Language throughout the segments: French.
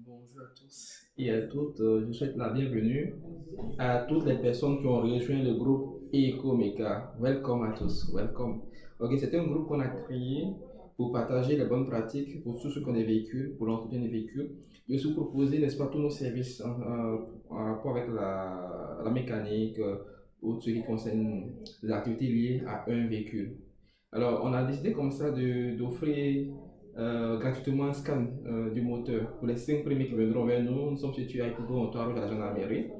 Bonjour à tous et à toutes. Je souhaite la bienvenue à toutes les personnes qui ont rejoint le groupe EcoMeca. Welcome à tous. Welcome. Ok, c'est un groupe qu'on a créé pour partager les bonnes pratiques pour tous ceux qui ont des véhicules, pour l'entretien des véhicules, et aussi proposer, n'est-ce pas, tous nos services en rapport avec la mécanique ou ce qui concerne les activités liées à un véhicule. Alors, on a décidé comme ça d'offrir gratuitement un scan du moteur pour les 5 premiers qui viendront vers nous. Nous sommes situés à Ipougon, au à la gendarmerie.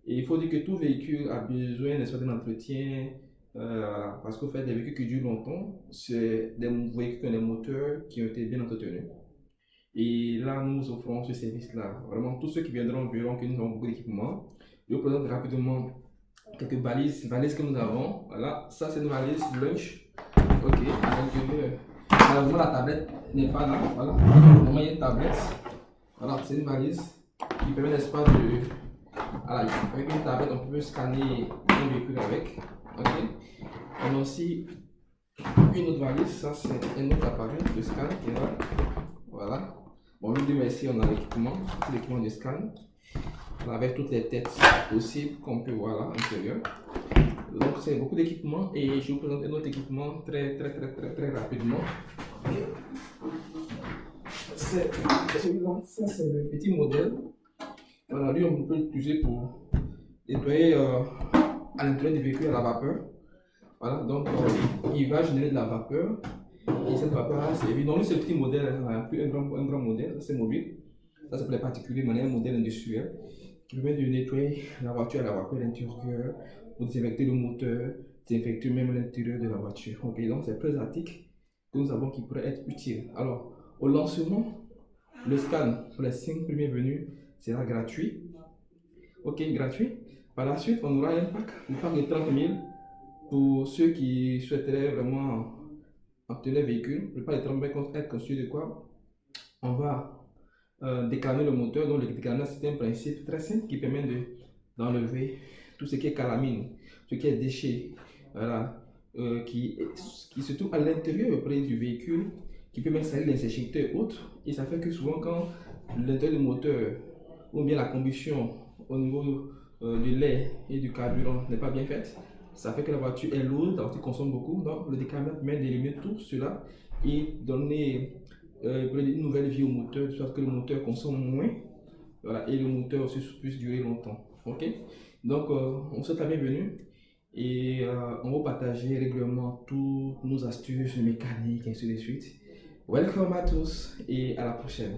Et il faut dire que tout véhicule a besoin d'un entretien parce qu'au fait, des véhicules qui durent longtemps, c'est des véhicules qui ont des moteurs qui ont été bien entretenus. Et là, nous offrons ce service-là. Vraiment, tous ceux qui viendront verront que nous avons beaucoup d'équipements. Je vous présente rapidement quelques valises que nous avons. Voilà, ça c'est une valise lunch. Ok, malheureusement la tablette n'est pas là. Voilà, normalement il y a une tablette. Voilà, c'est une valise qui permet, n'est-ce pas, de. Voilà, avec une tablette, on peut scanner un véhicule avec. Ok, on a aussi une autre valise. Ça, c'est un autre appareil de scan qui est là. Voilà. Bon, je vous dis merci, on a l'équipement, tout l'équipement de scan. Avec toutes les têtes possibles qu'on peut voir là à l'intérieur. Donc c'est beaucoup d'équipements et je vous présente un autre équipement très rapidement. C'est celui-là, ça c'est le petit modèle. Voilà, lui on peut l'utiliser pour nettoyer à l'intérieur du véhicule à la vapeur. Voilà, donc il va générer de la vapeur et cette vapeur là c'est évident. Lui c'est le petit modèle, un grand modèle, c'est mobile. Ça c'est pour les particuliers, mais un modèle industriel qui permet de nettoyer la voiture à la vapeur à l'intérieur, pour désinfecter le moteur, désinfecter même l'intérieur de la voiture. Ok, donc c'est très pratique que nous avons qui pourrait être utile. Alors, au lancement, le scan pour les 5 premiers venus sera gratuit. Ok, gratuit. Par la suite, on aura un pack de 30 000 pour ceux qui souhaiteraient vraiment obtenir le véhicule. Le pack de 30 000 va être conçu de quoi? On va déclamer le moteur. Donc, le déclamage, c'est un principe très simple qui permet d'enlever tout ce qui est calamine, ce qui est déchet, voilà, qui se trouve à l'intérieur près du véhicule, qui peut même salir les éjecteurs et autres. Et ça fait que souvent, quand l'intérieur du moteur ou bien la combustion au niveau de l'air et du carburant n'est pas bien faite, ça fait que la voiture est lourde, la voiture consomme beaucoup. Donc, le déclamage permet d'éliminer tout cela et donner une nouvelle vie au moteur, de sorte que le moteur consomme moins, voilà, et le moteur aussi puisse durer longtemps. Ok, donc on vous souhaite la bienvenue et on va partager régulièrement toutes nos astuces mécaniques et ainsi de suite. Welcome à tous et à la prochaine.